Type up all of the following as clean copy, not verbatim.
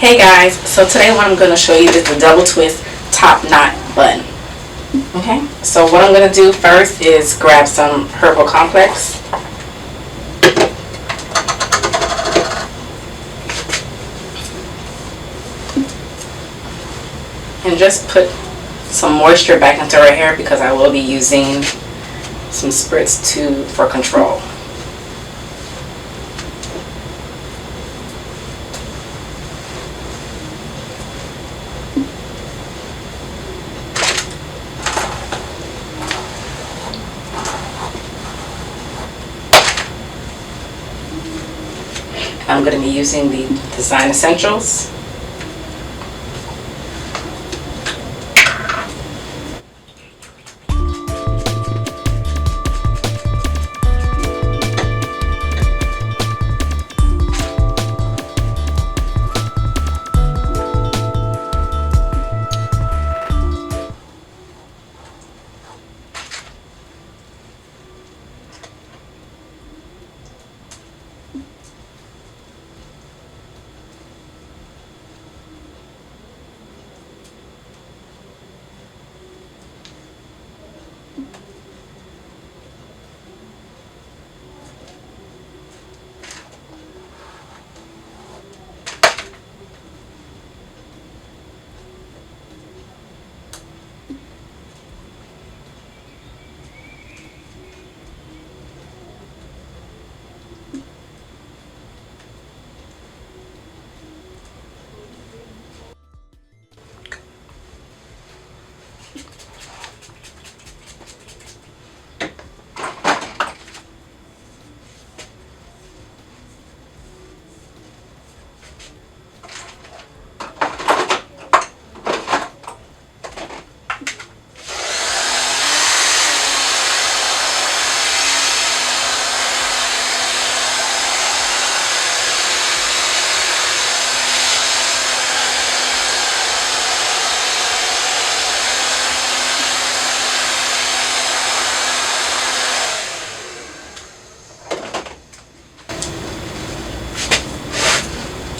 Hey guys, so today what I'm going to show you is the double twist top knot bun. Okay, so what I'm going to do first is grab some Herbal Complex. And just put some moisture back into her hair because I will be using some spritz for control. I'm going to be using the Design Essentials.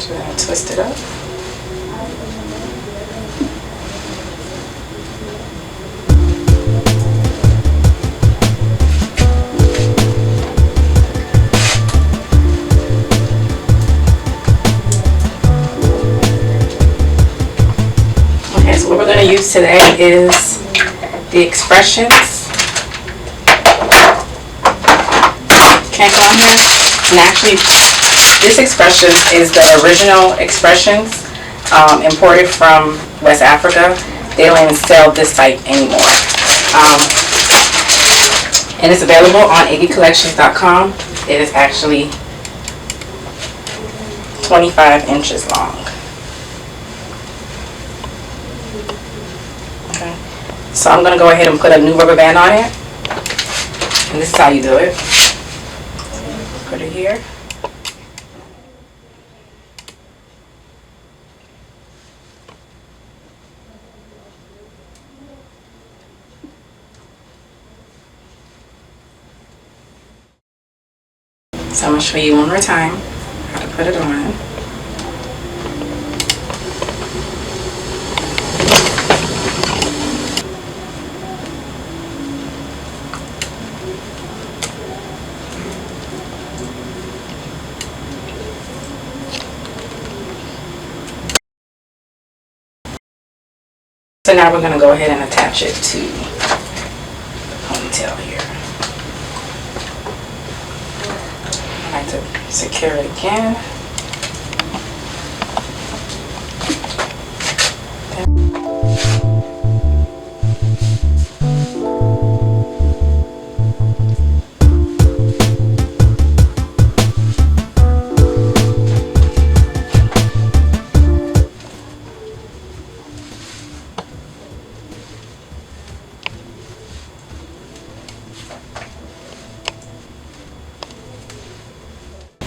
So then I twist it up. Okay, so what we're going to use today is the Expressions kanekalon here, and actually this expression is the original Expressions, imported from West Africa. They don't even sell this type anymore. And it's available on IggiCollections.com. It is actually 25 inches long. Okay. So I'm going to go ahead and put a new rubber band on it. And this is how you do it. Put it here. So I'm going to show you one more time how to put it on. So now we're going to go ahead and attach it to the ponytail here. I like to secure it again.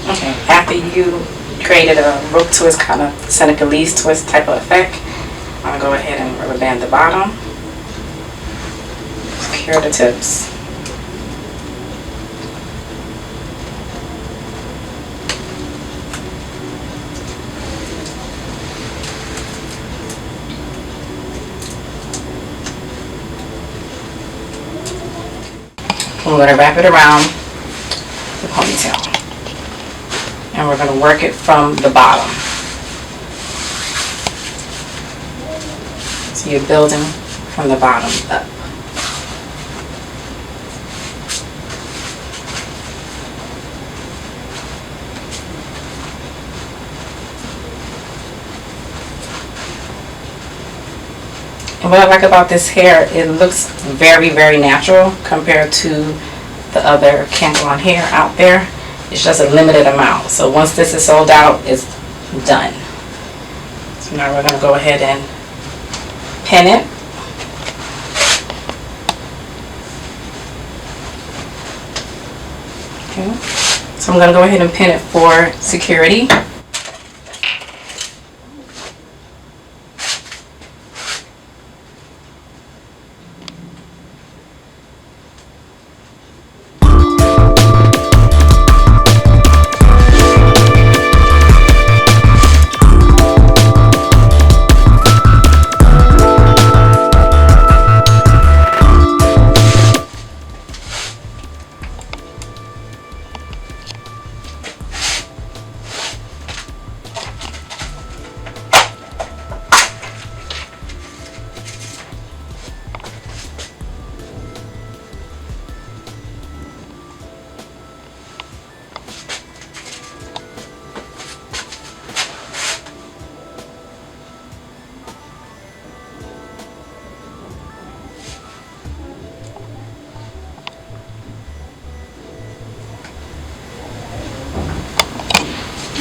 Okay, after you created a rope twist, kind of Senegalese twist type of effect, I'm going to go ahead and rubber band the bottom, secure the tips. I'm going to wrap it around the ponytail. And we're going to work it from the bottom. So you're building from the bottom up. And what I like about this hair, it looks very, very natural compared to the other kanekalon hair out there. It's just a limited amount. So once this is sold out, it's done. So now we're going to go ahead and pin it. Okay. So I'm going to go ahead and pin it for security.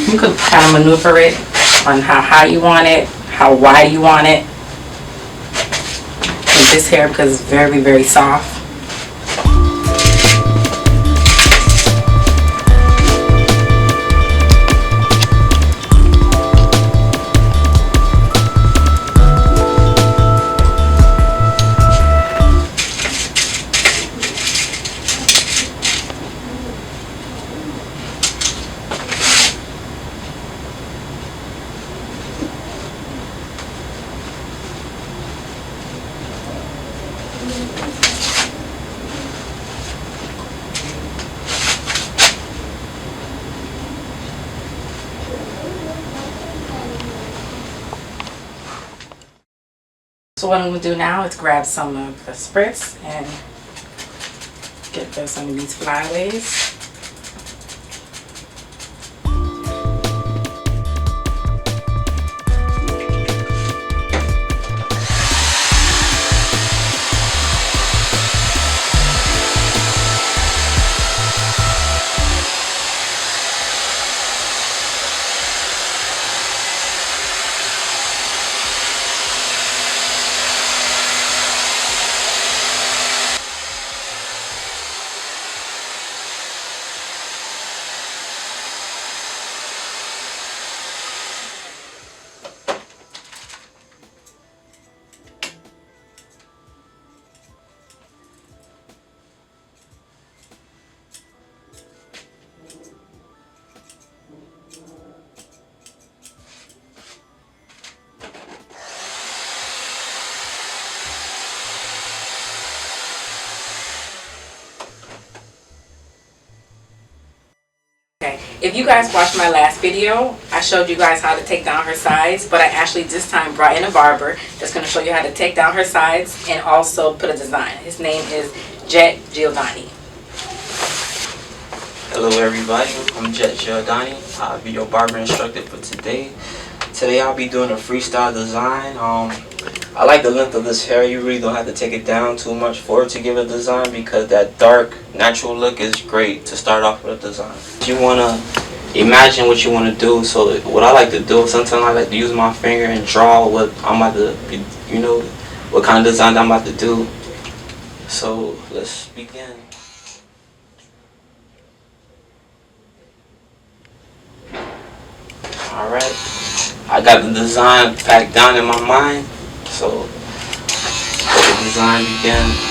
You could kind of maneuver it on how high you want it, how wide you want it. With this hair, because it's very, very soft. So what I'm going to do now is grab some of the spritz and get some of these flyaways. Okay, if you guys watched my last video, I showed you guys how to take down her sides, but I actually this time brought in a barber that's going to show you how to take down her sides and also put a design. His name is Jetgiordani. Hello everybody, I'm Jetgiordani. I'll be your barber instructor for today. Today I'll be doing a freestyle design. I like the length of this hair. You really don't have to take it down too much for it to give a design, because that dark, natural look is great to start off with a design. You want to imagine what you want to do. So what I like to do, sometimes I like to use my finger and draw what I'm about to be, what kind of design I'm about to do. So let's begin. Alright, I got the design packed down in my mind, so let the design begin.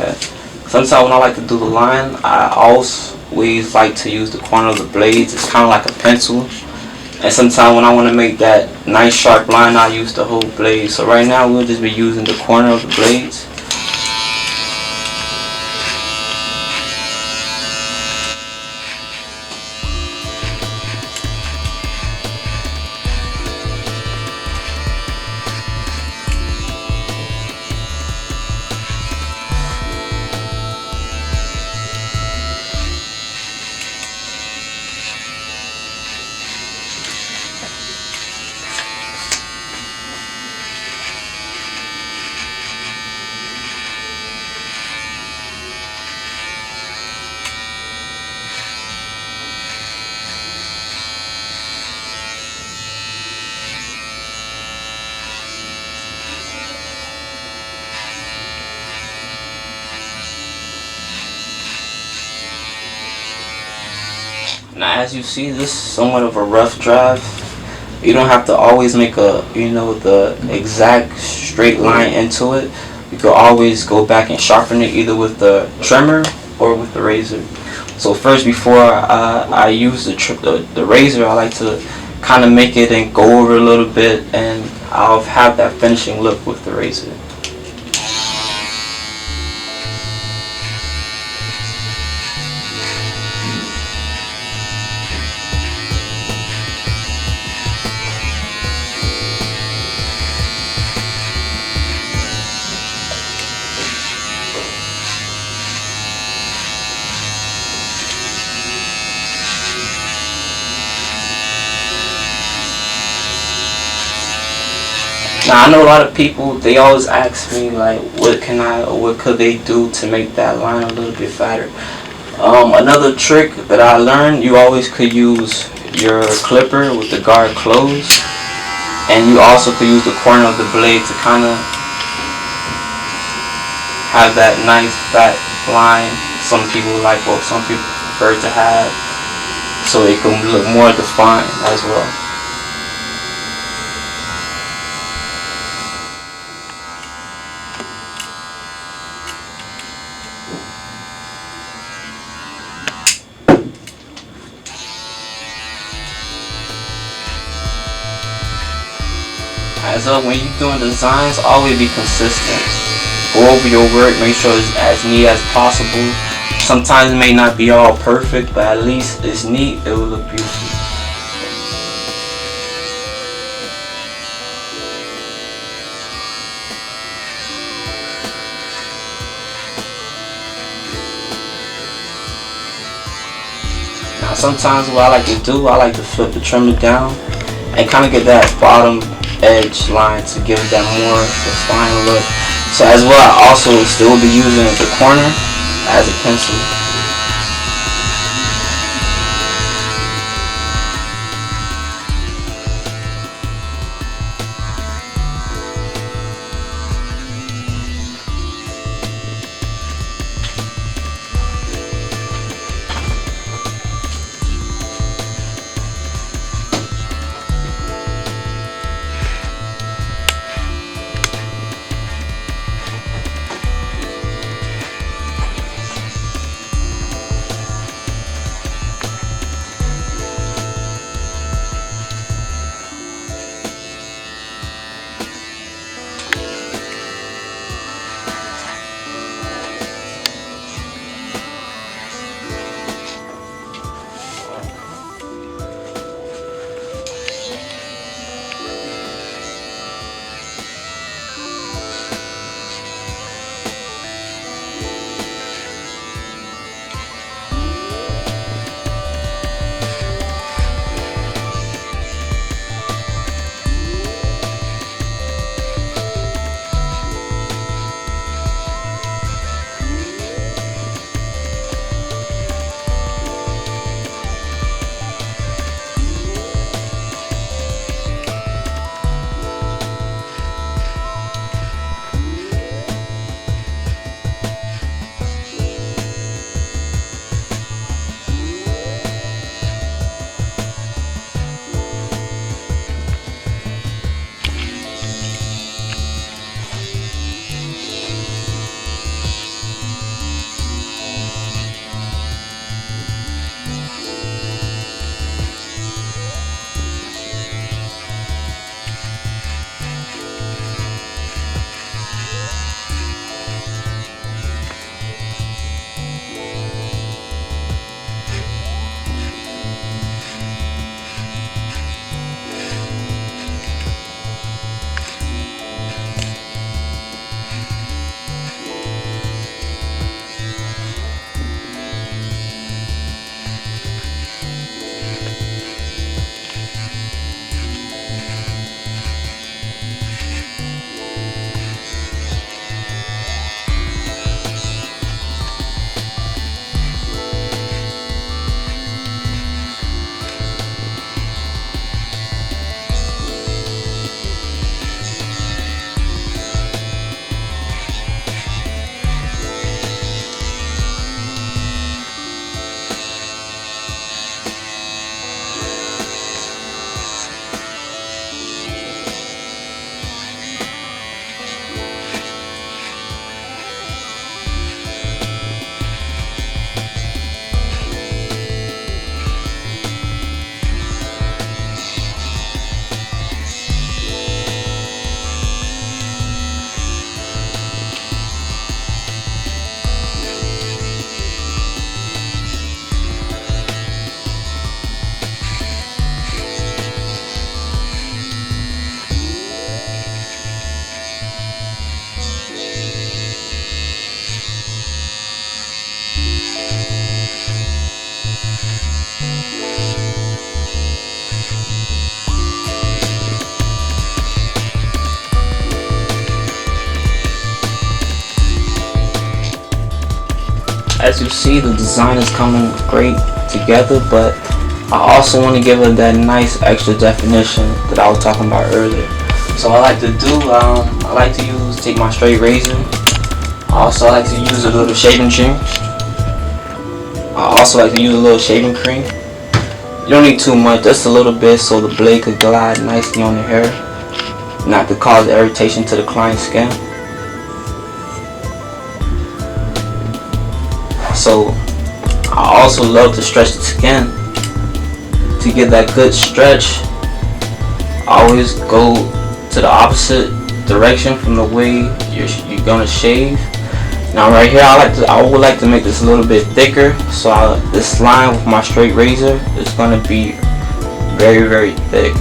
at. Sometimes when I like to do the line, I always like to use the corner of the blades. It's kind of like a pencil. And sometimes when I want to make that nice sharp line, I use the whole blade. So right now we'll just be using the corner of the blades. Now as you see, this is somewhat of a rough draft. You don't have to always make a, the exact straight line into it. You can always go back and sharpen it either with the trimmer or with the razor. So first, before I use the razor, I like to kind of make it and go over a little bit, and I'll have that finishing look with the razor. Now I know a lot of people, they always ask me like, what could they do to make that line a little bit fatter? Another trick that I learned, you always could use your clipper with the guard closed, and you also could use the corner of the blade to kind of have that nice fat line. Some people prefer to have, so it can look more defined as well. When you're doing designs, always be consistent. Go over your work, make sure it's as neat as possible. Sometimes it may not be all perfect, but at least it's neat, it will look beautiful. Now sometimes what I like to do, I like to flip the trimmer down and kind of get that bottom edge line to give that more defined look. So as well, I also still be using the corner as a pencil. As you see, the design is coming great together, but I also want to give it that nice extra definition that I was talking about earlier. So I like to do, I like to take my straight razor. I also like to use a little shaving cream. I also like to use a little shaving cream. You don't need too much, just a little bit so the blade could glide nicely on the hair, not to cause irritation to the client's skin. So I also love to stretch the skin. To get that good stretch, I always go to the opposite direction from the way you're gonna shave. Now right here, I would like to make this a little bit thicker, so this line with my straight razor is gonna be very, very thick.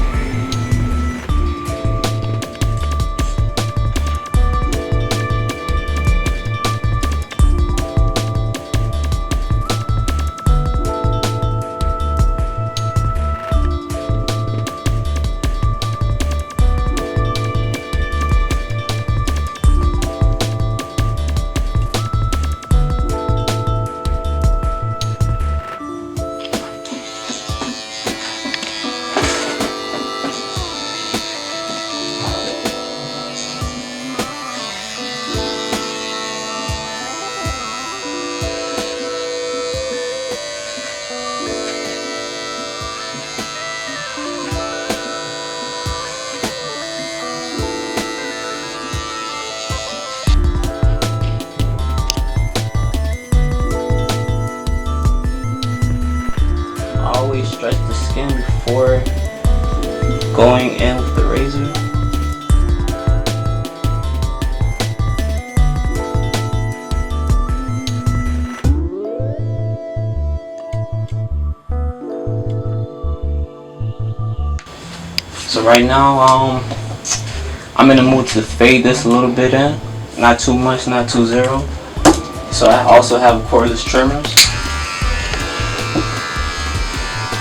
Always stretch the skin before going in with the razor. So right now, I'm in the mood to fade this a little bit in, not too much, not too zero. So I also have cordless trimmers.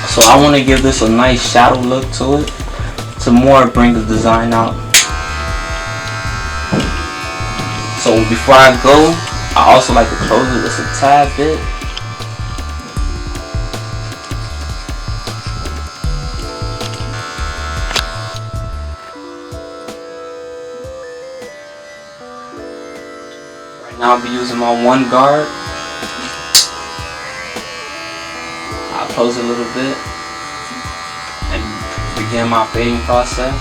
So I want to give this a nice shadow look to it, to more bring the design out. So before I go, I also like to close it just a tad bit. Right now I'll be using my one guard. I'll close it a little bit and begin my fading process.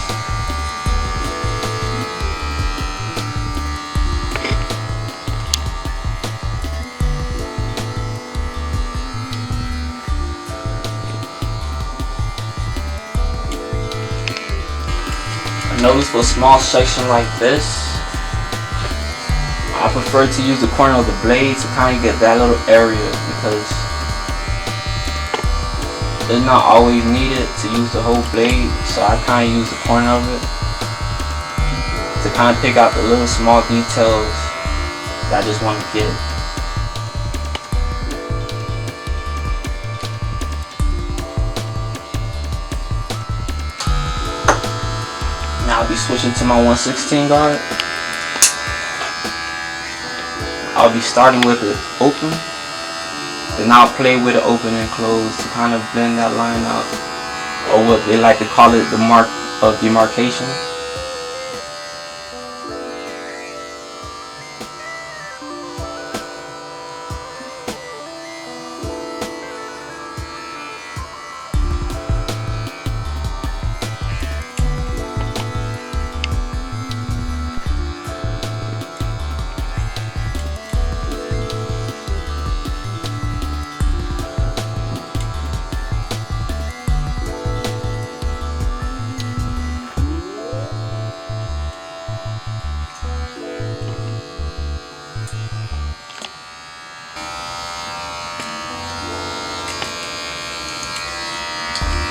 I notice for a small section like this, I prefer to use the corner of the blade to kind of get that little area, because it's not always needed to use the whole blade, so I kind of use the corner of it to kind of pick out the little small details that I just want to get. Now I'll be switching to my 1/16 guard. I'll be starting with it open. Then I'll play with it open and close to kind of blend that line out, or what they like to call it, the mark of demarcation.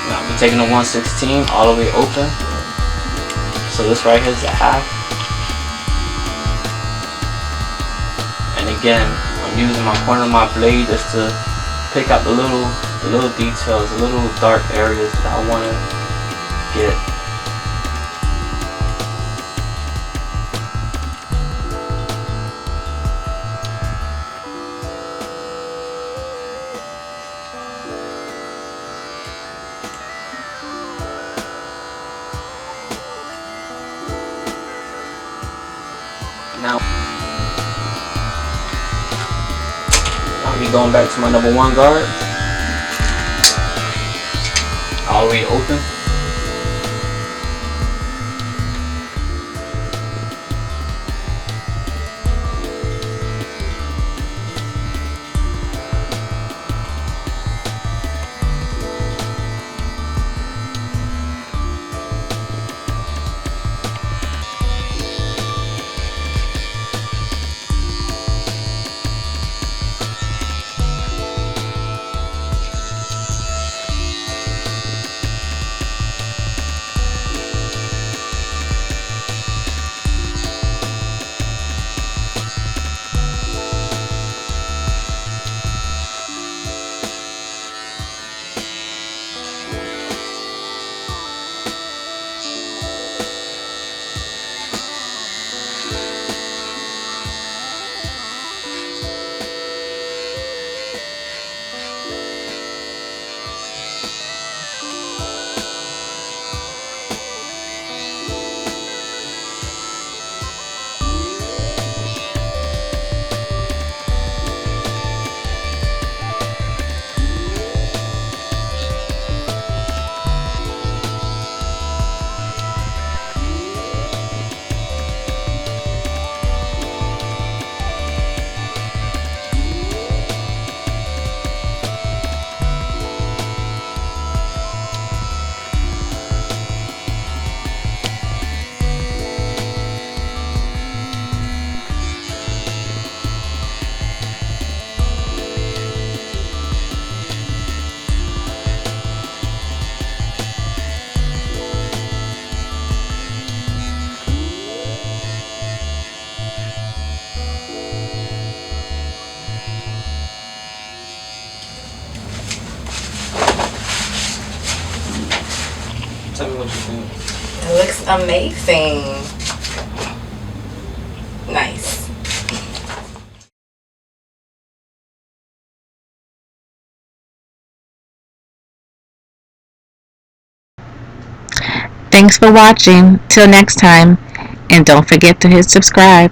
Now I'm taking the 1/16 all the way open. So this right here is the half. And again, I'm using my corner of my blade just to pick out the little details, the little dark areas that I want to get. Now I'll be going back to my number 1 guard. All the way open. Tell me what you think. It looks amazing. Nice. Thanks for watching. Till next time. And don't forget to hit subscribe.